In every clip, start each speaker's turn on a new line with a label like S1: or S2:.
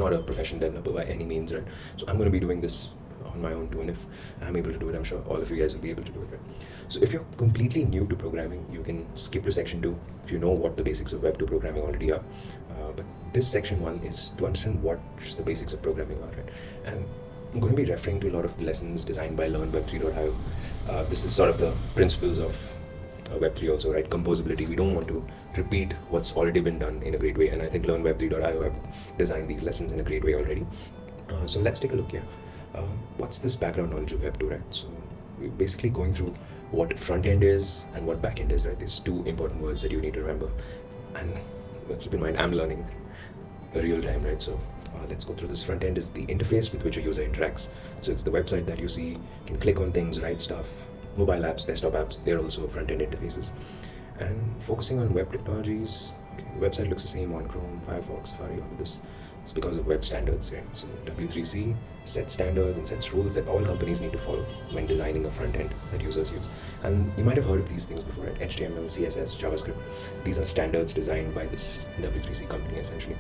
S1: not a professional developer by any means, right? So I'm going to be doing this on my own too, and if I'm able to do it, I'm sure all of you guys will be able to do it, right? So if you're completely new to programming, you can skip to section 2 if you know what the basics of Web2 programming already are. But this section 1 is to understand what just the basics of programming are, right? And I'm going to be referring to a lot of lessons designed by LearnWeb3.io. This is sort of the principles of Web3 also, right? Composability. We don't want to repeat what's already been done in a great way, and I think LearnWeb3.io have designed these lessons in a great way already. So let's take a look here. What's this background knowledge of Web2, right? So we're basically going through what front end is and what back end is, right? These two important words that you need to remember. And keep in mind, I'm learning real time, right? So let's go through this. Front end is the interface with which a user interacts. So it's the website that you see, you can click on things, write stuff. Mobile apps, desktop apps, they're also front end interfaces. And focusing on web technologies, the website looks the same on Chrome, Firefox, Safari, all of this. It's because of web standards, right? So W3C sets standards and sets rules that all companies need to follow when designing a front end that users use. And you might have heard of these things before, right? HTML, CSS, JavaScript. These are standards designed by this W3C company, essentially.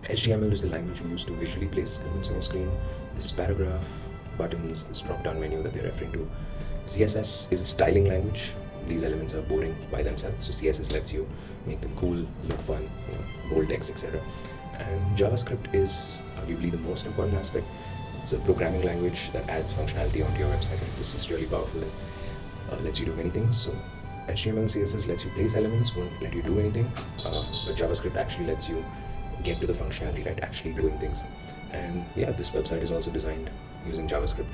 S1: HTML is the language you use to visually place elements on your screen. This paragraph, buttons, this drop-down menu that they're referring to. CSS is a styling language. These elements are boring by themselves, so CSS lets you make them cool, look fun, bold text, etc. And JavaScript is arguably the most important aspect. It's a programming language that adds functionality onto your website. This is really powerful and lets you do many things. So HTML and CSS lets you place elements, won't let you do anything, but JavaScript actually lets you get to the functionality, right? Actually doing things. And yeah, this website is also designed using JavaScript.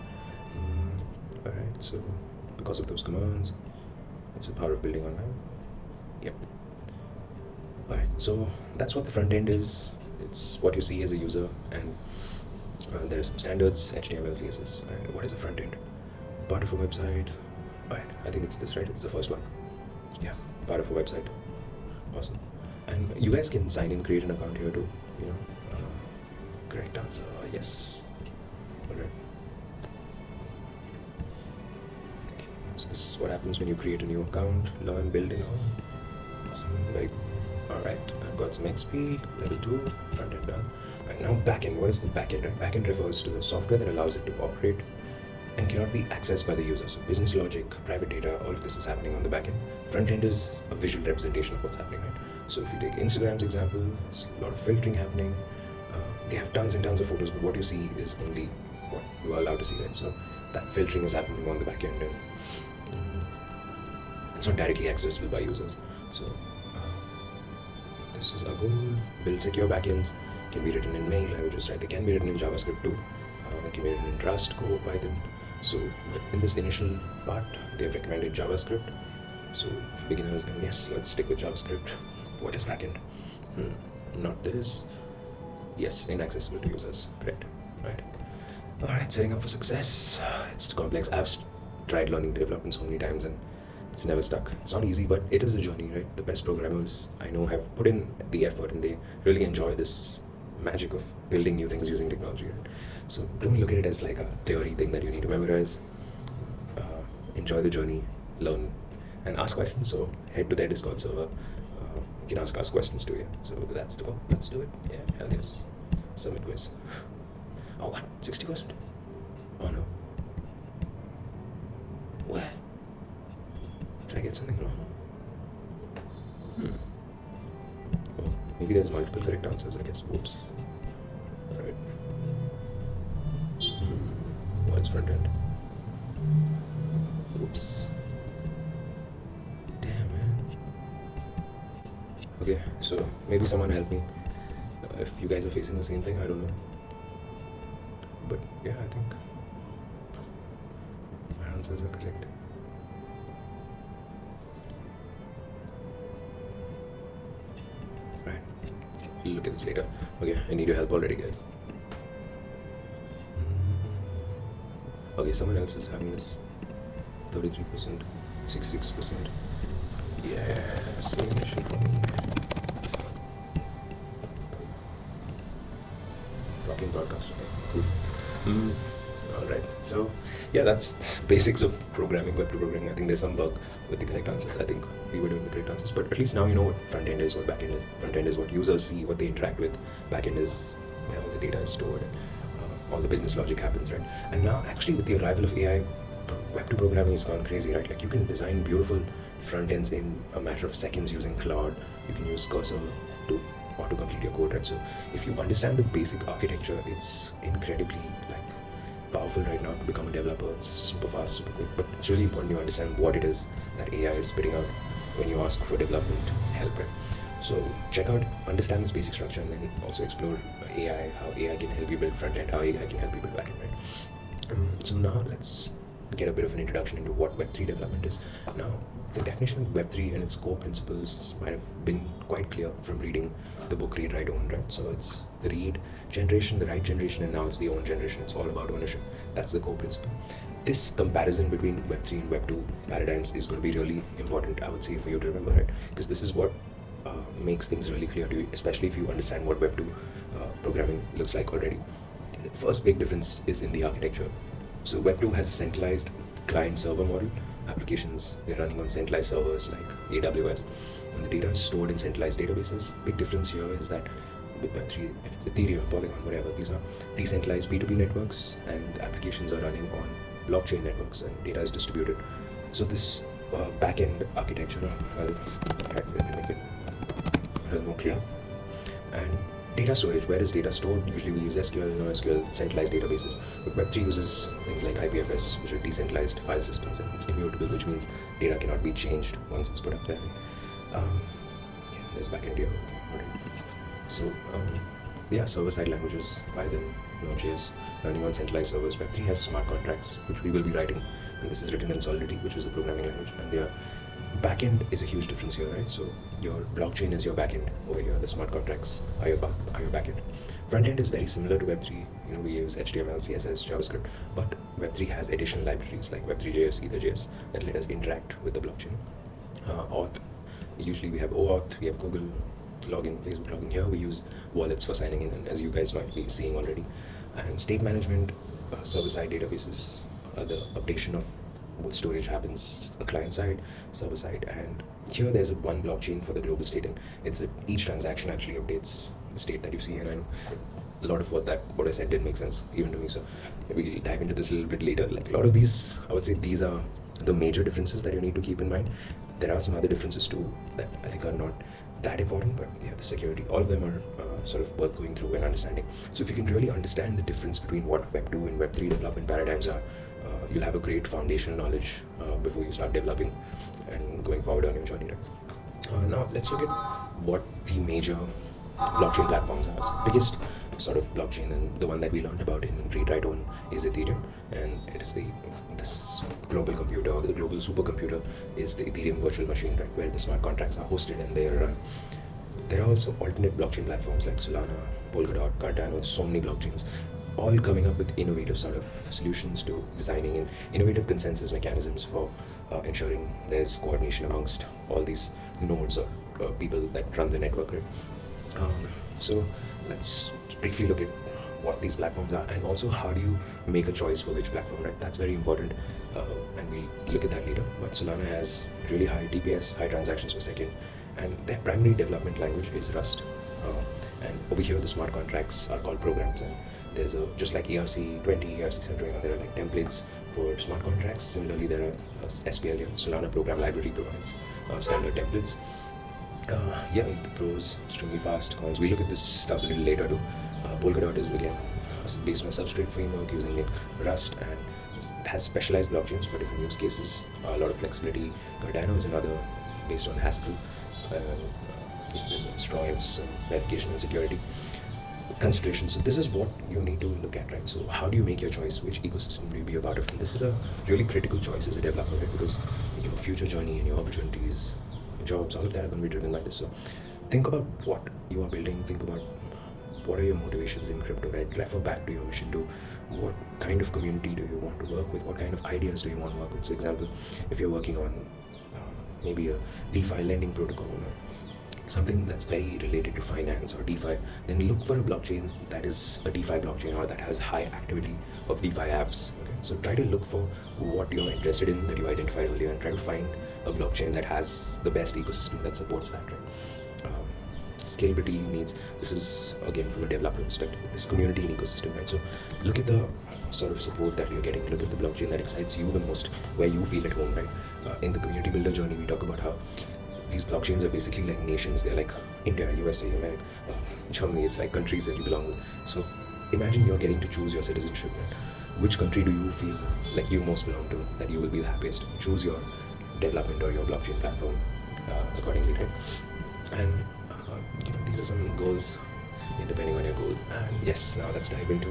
S1: Alright, so because of those commands, it's the power of building online. Yep. Alright, so that's what the front end is. It's what you see as a user, and there are some standards, HTML, CSS. And what is a front end? Part of a website. Alright, I think it's this, right? It's the first one. Yeah, part of a website. Awesome. And you guys can sign in, create an account here too. Correct answer, yes. Alright. So this is what happens when you create a new account, learn, build, awesome, right? Alright, I've got some XP, level 2, front end done. And now backend. What is the backend? Backend refers to the software that allows it to operate and cannot be accessed by the user. So business logic, private data, all of this is happening on the backend. Front end is a visual representation of what's happening, right? So if you take Instagram's example, there's a lot of filtering happening. They have tons and tons of photos, but what you see is only what you are allowed to see, right? So that filtering is happening on the backend, and it's not directly accessible by users. So this is our goal. Build secure backends. Can be written in many languages, right? They can be written in JavaScript too. They can be written in Rust, Go, Python. So in this initial part, they've recommended JavaScript. So for beginners, then yes, let's stick with JavaScript. What is backend? Not this. Yes, inaccessible to users. Correct. Right. Alright, setting up for success. It's complex. I've tried learning development so many times and it's never stuck. It's not easy, but it is a journey, right? The best programmers I know have put in the effort and they really enjoy this magic of building new things using technology, right? So don't look at it as like a theory thing that you need to memorize. Enjoy the journey, learn, and ask questions. So head to their Discord server. You can ask us questions too, yeah. So that's the goal. Let's do it. Yeah, hell yes. Submit quiz. Oh, what? 60%? Oh no. Where? Did I get something wrong? Oh, maybe there's multiple correct answers, I guess. Whoops. Alright. What's front end? Oops. Damn, man. Okay, so maybe someone help me. If you guys are facing the same thing, I don't know. But yeah, I think my answers are correct. Right. We'll look at this later. Okay, I need your help already, guys. Okay, someone else is having this. 33%, 66%. Yeah, same issue for me. Rocking broadcast, okay, cool. Alright, so yeah, that's the basics of programming, Web2 programming. I think there's some bug with the correct answers. I think we were doing the correct answers, but at least now you know what front end is, what back end is. Front end is what users see, what they interact with. Back end is where all the data is stored, and all the business logic happens, right? And now, actually, with the arrival of AI, Web2 programming has gone crazy, right? Like, you can design beautiful front ends in a matter of seconds using Cloud. You can use Cursor to auto-complete your code, right? So if you understand the basic architecture, it's incredibly powerful right now to become a developer. It's super fast, super quick, but it's really important you understand what it is that AI is spitting out when you ask for development help, right? So check out, understand this basic structure, and then also explore AI, how AI can help you build front end, how AI can help you build back end, right? So now let's get a bit of an introduction into what Web3 development is. Now, the definition of Web3 and its core principles might have been quite clear from reading the book Read, Write, Own, right? So it's the read generation, the write generation, and now it's the own generation. It's all about ownership. That's the core principle. This comparison between Web3 and Web2 paradigms is going to be really important, I would say, for you to remember, right? Because this is what makes things really clear to you, especially if you understand what Web2 programming looks like already. The first big difference is in the architecture. So Web2 has a centralized client-server model. Applications, they're running on centralized servers like AWS. When the data is stored in centralized databases, big difference here is that with Web3, if it's Ethereum, Polygon, whatever, these are decentralized P2P networks, and the applications are running on blockchain networks, and data is distributed. So this back-end architecture, well, let me make it a little more clear. And data storage, where is data stored? Usually we use SQL, NoSQL, centralized databases. But Web3 uses things like IPFS, which are decentralized file systems, and it's immutable, which means data cannot be changed once it's put up there. There's backend here. Okay, so, server-side languages, Python, Node.js, running on centralized servers. Web3 has smart contracts, which we will be writing, and this is written in Solidity, which is the programming language, and their backend is a huge difference here, right? So your blockchain is your backend over here. The smart contracts are your backend. Frontend is very similar to Web3. We use HTML, CSS, JavaScript, but Web3 has additional libraries like Web3.js, Ether.js that let us interact with the blockchain. Auth. Usually we have OAuth, we have Google login, Facebook login. Here we use wallets for signing in, and as you guys might be seeing already. And state management, server-side databases, the updation of what storage happens client side, server side, and here there's one blockchain for the global state, and each transaction actually updates the state that you see. And I know a lot of what I said didn't make sense even to me, so we'll dive into this a little bit later. Like a lot of these, I would say these are the major differences that you need to keep in mind. There are some other differences too that I think are not that important, but the security, all of them are sort of worth going through and understanding. So if you can really understand the difference between what Web2 and Web3 development paradigms are, you'll have a great foundational knowledge before you start developing and going forward on your journey. Now let's look at what the major blockchain platforms are. So the biggest sort of blockchain, and the one that we learned about in Read, Write, Own, is Ethereum, and it is this global computer, or the global supercomputer is the Ethereum virtual machine, right, where the smart contracts are hosted and they are run. There are also alternate blockchain platforms like Solana, Polkadot, Cardano, so many blockchains, all coming up with innovative sort of solutions to designing and innovative consensus mechanisms for ensuring there's coordination amongst all these nodes or people that run the network, right? So let's briefly look at what these platforms are, and also how do you make a choice for which platform, right? That's very important, and we'll look at that later. But Solana has really high DPS, high transactions per second, and their primary development language is Rust. And over here, the smart contracts are called programs, and there's just like ERC20, ERC721, there are like templates for smart contracts. Similarly, there are SPL, Solana Program Library provides standard templates. The pros, extremely fast. Cons, we look at this stuff a little later too. Polkadot is again based on a substrate framework using Rust, and it has specialized blockchains for different use cases. A lot of flexibility. Cardano is another based on Haskell. There's a strong emphasis on verification and security considerations. So this is what you need to look at, right? So how do you make your choice? Which ecosystem do you be a part of? And this is a really critical choice as a developer, right? Because your future journey and your opportunities, jobs, all of that are going to be driven by this. So think about what you are building. Think about what are your motivations in crypto, right? Refer back to your mission, to what kind of community do you want to work with? What kind of ideas do you want to work with? So example, if you're working on maybe a DeFi lending protocol, or something that's very related to finance or DeFi, then look for a blockchain that is a DeFi blockchain or that has high activity of DeFi apps. Okay? So try to look for what you're interested in that you identified earlier, and try to find a blockchain that has the best ecosystem that supports that, right? Scalability means this is again from a developer perspective, this community and ecosystem, right? So look at the sort of support that you're getting. Look at the blockchain that excites you the most, where you feel at home, right? In the community builder journey, we talk about how these blockchains are basically like nations. They're like India, USA, America, Germany. It's like countries that you belong with. So imagine you're getting to choose your citizenship, right? Which country do you feel like you most belong to, that you will be the happiest? Choose your development or your blockchain platform accordingly, right? And these are some goals, depending on your goals. And yes, now let's dive into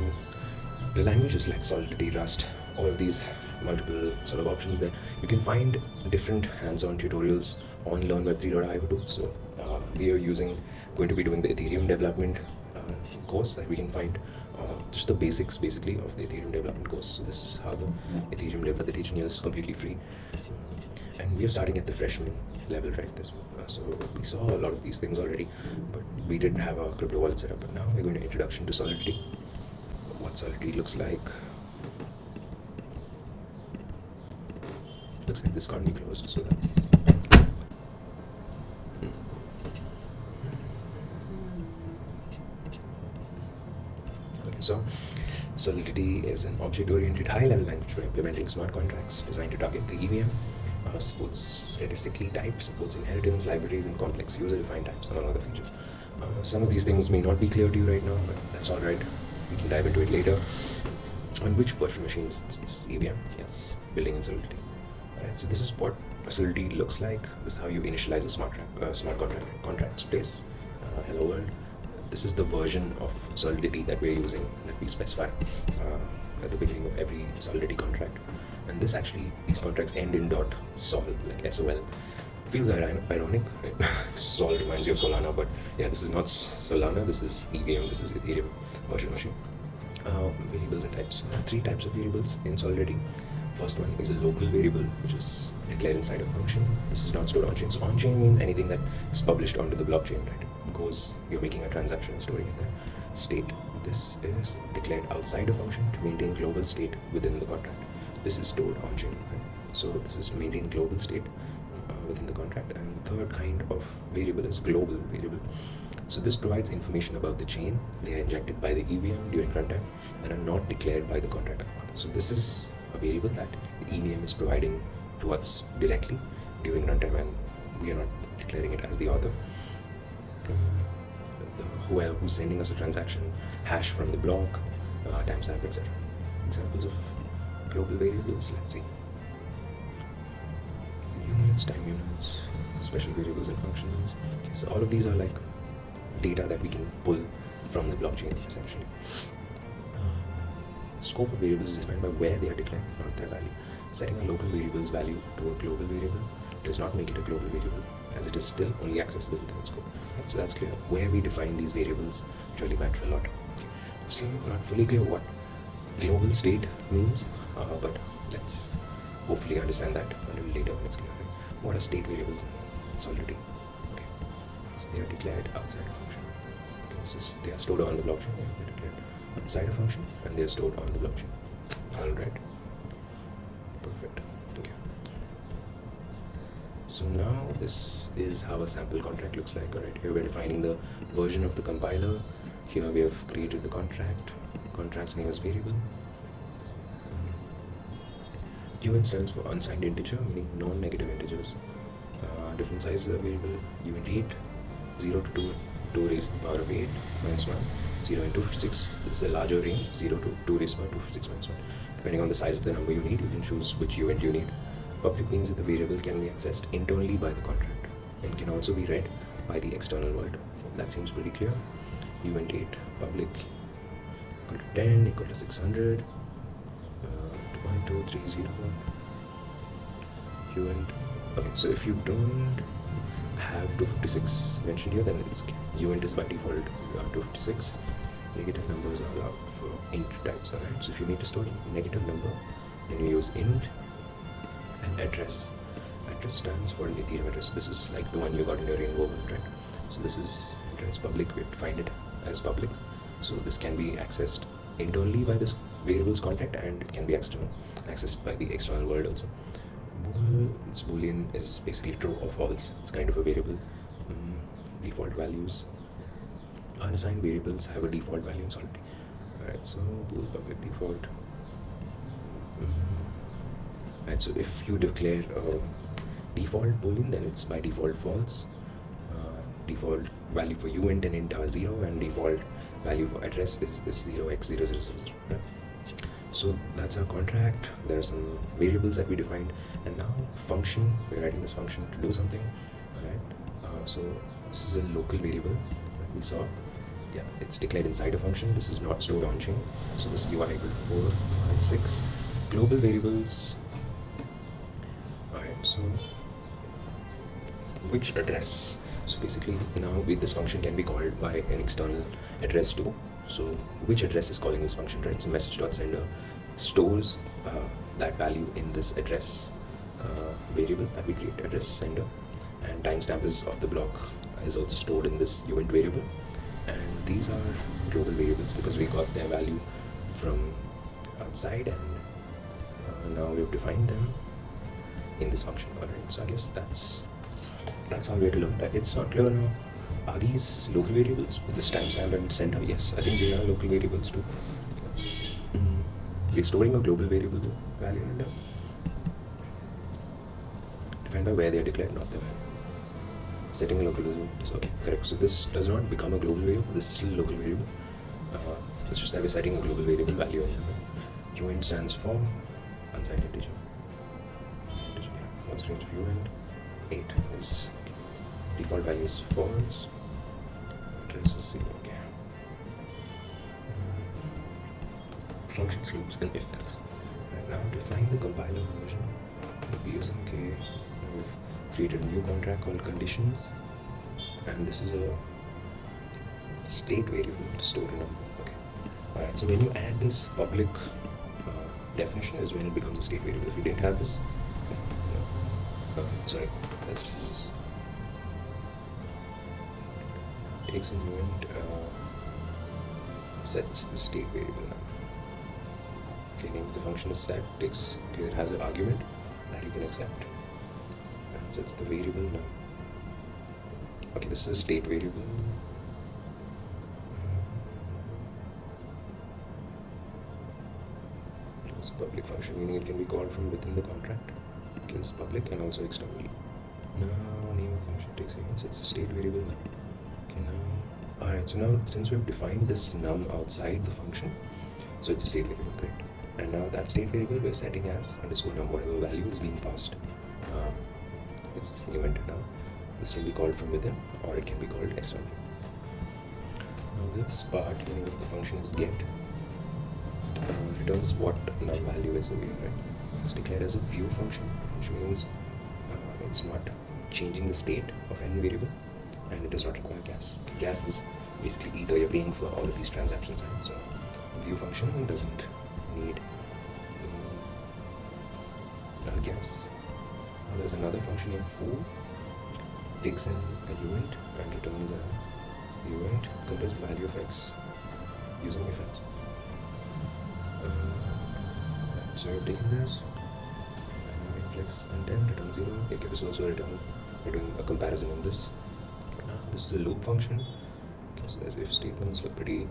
S1: the languages like Solidity, Rust, all of these multiple sort of options there. You can find different hands-on tutorials on learnweb3.io too. So we are going to be doing the Ethereum development course that we can find, just the basics basically of the Ethereum development course. So this is how the Ethereum dev that they're teaching you is completely free. And we are starting at the freshman level, right? So we saw a lot of these things already, but we didn't have a crypto wallet set up. But now we're going to introduction to Solidity. What Solidity looks like. Looks like this can't be closed, so that's... Okay, so Solidity is an object-oriented high-level language for implementing smart contracts designed to target the EVM. Supports statistically types, supports inheritance, libraries, and complex user-defined types, among other features. Some of these things may not be clear to you right now, but that's all right. We can dive into it later. On which virtual machines? This is EVM, yes, building in Solidity. Alright, so this is what Solidity looks like. This is how you initialize a smart contract space. Hello world. This is the version of Solidity that we're using, that we specify at the beginning of every Solidity contract. And this actually, these contracts end in .sol, like SOL. Feels ironic, right? Sol reminds you of Solana, but yeah, this is not Solana, this is EVM, this is Ethereum virtual machine. Variables and types. There are 3 types of variables in Solidity. First one is a local variable, which is declared inside a function. This is not stored on-chain. So on-chain means anything that is published onto the blockchain, right? Because you're making a transaction and storing it there. State. This is declared outside a function to maintain global state within the contract. This is stored on-chain, right? So this is to maintain global state within the contract. And third kind of variable is global variable. So this provides information about the chain. They are injected by the EVM during runtime and are not declared by the contract. So this is a variable that the EVM is providing to us directly during runtime, and we are not declaring it as the author. Who's sending us a transaction, hash from the block, timestamp, etc. Examples of global variables, let's see. Units, time units, special variables and functions. Okay, so all of these are like data that we can pull from the blockchain essentially. Scope of variables is defined by where they are declared, not their value. Setting a local variable's value to a global variable does not make it a global variable, as it is still only accessible within its scope. Right? So that's clear. Where we define these variables really matter a lot. Okay. Still not fully clear what global state means, but let's hopefully understand that a little later when it's clear. What are state variables in Solidity? Okay. So they are declared outside a function. Okay. So they are stored on the blockchain. They are declared outside a function and they are stored on the blockchain. Alright. Perfect. Okay. So now this is how a sample contract looks like. Alright. Here we're defining the version of the compiler. Here we have created the contract. Contract's name is variable. UN stands for unsigned integer, meaning non-negative integers. Different sizes of variable. Uint 8, 0 to 2, 2 raised to the power of 8 minus 1. 0 and 256, this is a larger range, 0 to 2 raised to the power 256 minus 1. Depending on the size of the number you need, you can choose which uint you need. Public means that the variable can be accessed internally by the contract and can also be read by the external world. That seems pretty clear. Uint 8, public equal to 10, equal to 600. 1, 2, 3, 0. Uint. Okay, so if you don't have 256 mentioned here, then it's uint is by default 256. Negative numbers are allowed for int types. Alright, so if you need to store a negative number, then you use int and address. Address stands for an Ethereum address. This is like the one you got in your rainbow one, right? So this is address public. We have defined it as public. So this can be accessed internally by this variable's content, and it can be accessed by the external world also. Boolean is basically true or false. It's kind of a variable. Default values. Unassigned variables have a default value in Solidity. Alright, so bool public default. Right, so if you declare a default boolean, then it's by default false. Default value for uint and int are 0, and default value for address is this 0x0000. Right? So that's our contract. There are some variables that we defined, and now function. We're writing this function to do something. Alright. So this is a local variable that we saw. Yeah, it's declared inside a function. This is not stored on chain. So this UI equal to 4, 5, 6 global variables. Alright, so which address? So basically now this function can be called by an external address too. So which address is calling this function, right? So message.sender stores that value in this address variable that we create, address sender, and timestamp is of the block is also stored in this uint variable. And these are global variables because we got their value from outside, and now we've defined them in this function. Alright, so I guess that's how we have to learn. It's not clear now. Are these local variables with this timestamp and center? Yes, I think they are local variables too. We're storing a global variable value in them. Defined by where they are declared, not the value. Setting a local variable is okay, correct. So this does not become a global variable. This is still a local variable. It's just that we're setting a global variable value in them. Uint stands for unsigned integer. What's range of uint? 8 is default value is false. Address is 0. Okay. Functions, loops, and if else. Right, now define the compiler version. We'll be using we've created a new contract called conditions, and this is a state variable to store a number. Okay. Alright, so when you add this public definition is when it becomes a state variable. If you didn't have this, sorry, let's just take some uint, sets the state variable now. Okay, name of the function is set, takes, okay, it has an argument that you can accept, and sets the variable now. Okay, this is a state variable. It's a public function, meaning it can be called from within the contract. Okay, this is public and also externally. Now name of function takes again, so it's a state variable now. Okay, now, alright, so now since we've defined this num outside the function, so it's a state variable, correct? And now that state variable we're setting as underscore num, whatever value is being passed. It's uint now. This can be called from within, or it can be called externally. Now this part, meaning if the function is get, returns what num value is over here, right? It's declared as a view function, which means it's not changing the state of any variable, and it does not require gas. Gas is basically either you're paying for all of these transactions, right? So view function doesn't need gas. Now there's another function here, foo, takes in a uint and returns a uint, compares the value of x using if else. So we've taken this, and less than 10, return 0. Okay, this is also a return. We're doing a comparison on this. Now this is a loop function. Okay, so as if statements look pretty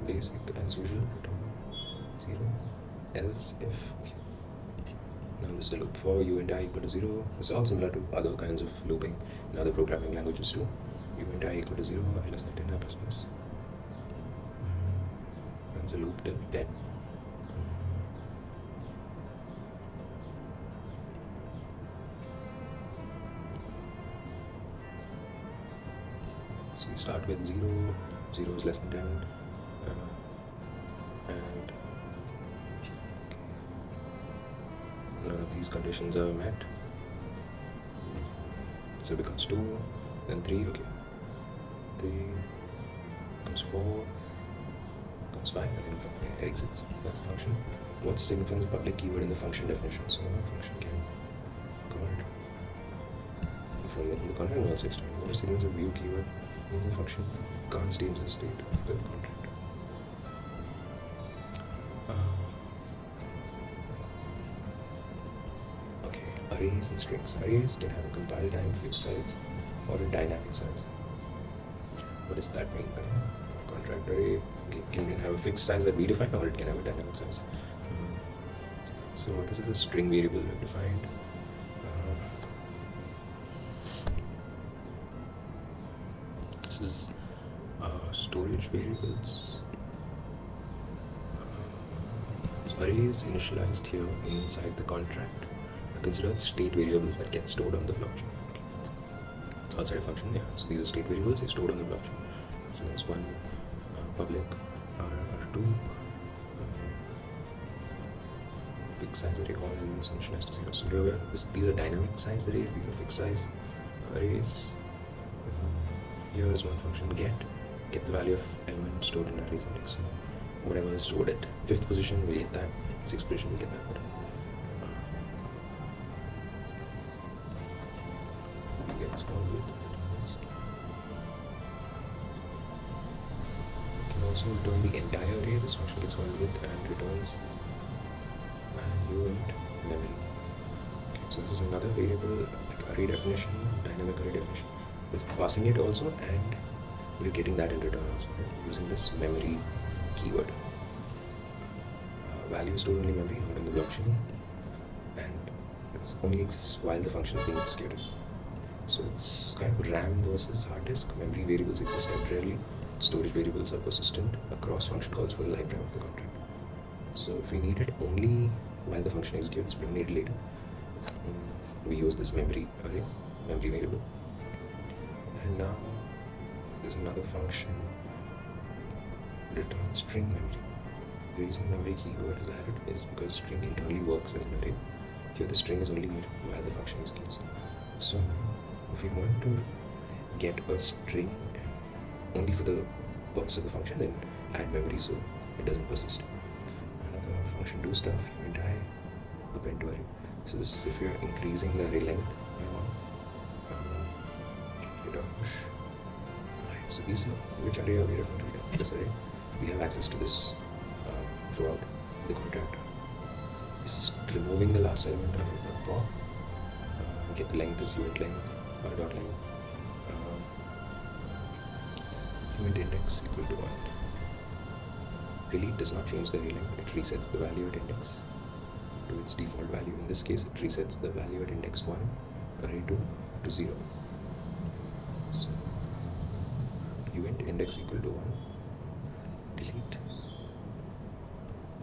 S1: basic as usual. Return 0, else if. Okay. Now this is a loop for uint I equal to 0. This is all similar to other kinds of looping in other programming languages too. Uint I equal to 0, I less than 10, I plus plus. That's a loop till 10. So we start with 0, 0 is less than 10, and none of these conditions are met. So it becomes 2, then 3, okay. 3 becomes 4, becomes 5, and then it exits. That's a function. What's the significance of public keyword in the function definition? So a function can be called from within the contract and also external. What is the significance of view keyword? Means the function can't change the state of the contract. Okay, arrays and strings. Arrays can have a compile time fixed size or a dynamic size. What does that mean? Contract array can have a fixed size that we define, or it can have a dynamic size. So this is a string variable defined. This is storage variables. So arrays initialized here inside the contract are considered state variables that get stored on the blockchain. Okay. It's outside a function, yeah. So these are state variables, they're stored on the blockchain. So there's one public R2 fixed size array, all is initialized to 0. So here we are. These are dynamic size arrays, these are fixed size arrays. Here is one function get the value of element stored in arrays index. So whatever is stored at 5th position, we'll get that. 6th position, we'll get that. Gets called with returns. We can also return the entire array. This function gets called with and returns and memory. Okay, so this is another variable like array definition, dynamic array definition. We're passing it also, and we're getting that in return also, right? Using this memory keyword. Value stored only memory, not in the blockchain, and it only exists while the function is being executed. So it's kind of RAM versus hard disk. Memory variables exist temporarily. Storage variables are persistent across function calls for the lifetime of the contract. So if we need it only while the function executes, we don't need it later. We use this memory array, memory variable. And now there's another function, return string memory. The reason memory keyword is added is because string internally works as an array. Here the string is only made while the function executes. So if we want to get a string only for the purpose of the function, then add memory so it doesn't persist. Another function do stuff, int I, append to array. So this is if you're increasing the array length by 1. So these are which array are we referring to? Yes, this array. We have access to this throughout the contract. Just removing the last element of the pop. Get the length as unit length, dot length. Unit index equal to 1. Delete does not change the array length. It resets the value at index to its default value. In this case, it resets the value at index 1, array 2 to 0. So uint index equal to 1, delete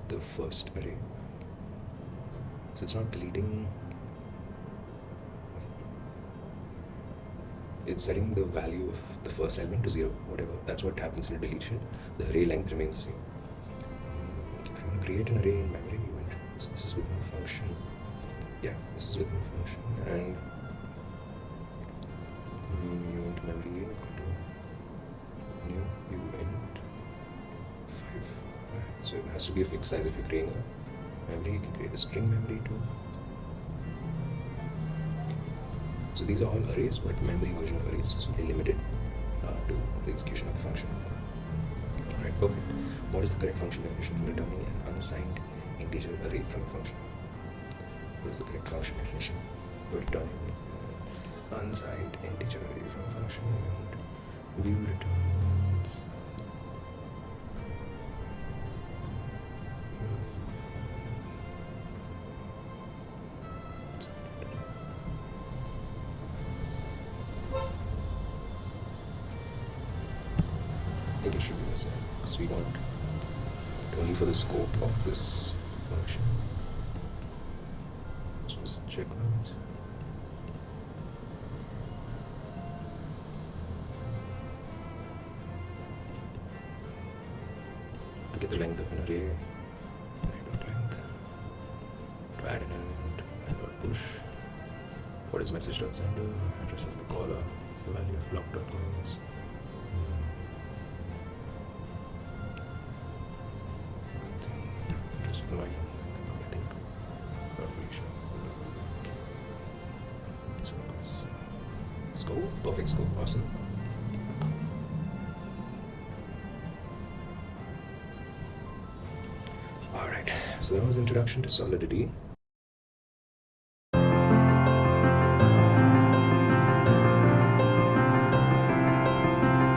S1: the first array. So it's not deleting, it's setting the value of the first element to 0, whatever. That's what happens in a deletion. The array length remains the same. Okay, if you want to create an array in memory, uint. So this is within the function. Yeah, this is within the function, and uint memory equal to new uint 5. Right. So it has to be a fixed size if you're creating a memory. You can create a string memory too. So these are all arrays, but memory version of arrays. So they're limited to the execution of the function. Alright, perfect. What is the correct function definition for returning an unsigned integer array from a function? What is the correct function definition for returning unsigned integer array from a function? And view returns. I think it should be the same because we want it only for the scope of this function. Just check out. To get the length of an array, array.length. To add an element, and.push. What is message.sender? Address of the caller. The value of block.coins. The line, I think. Roughly sure. Okay. So scope, perfect scope, awesome. Alright, so that was introduction to Solidity.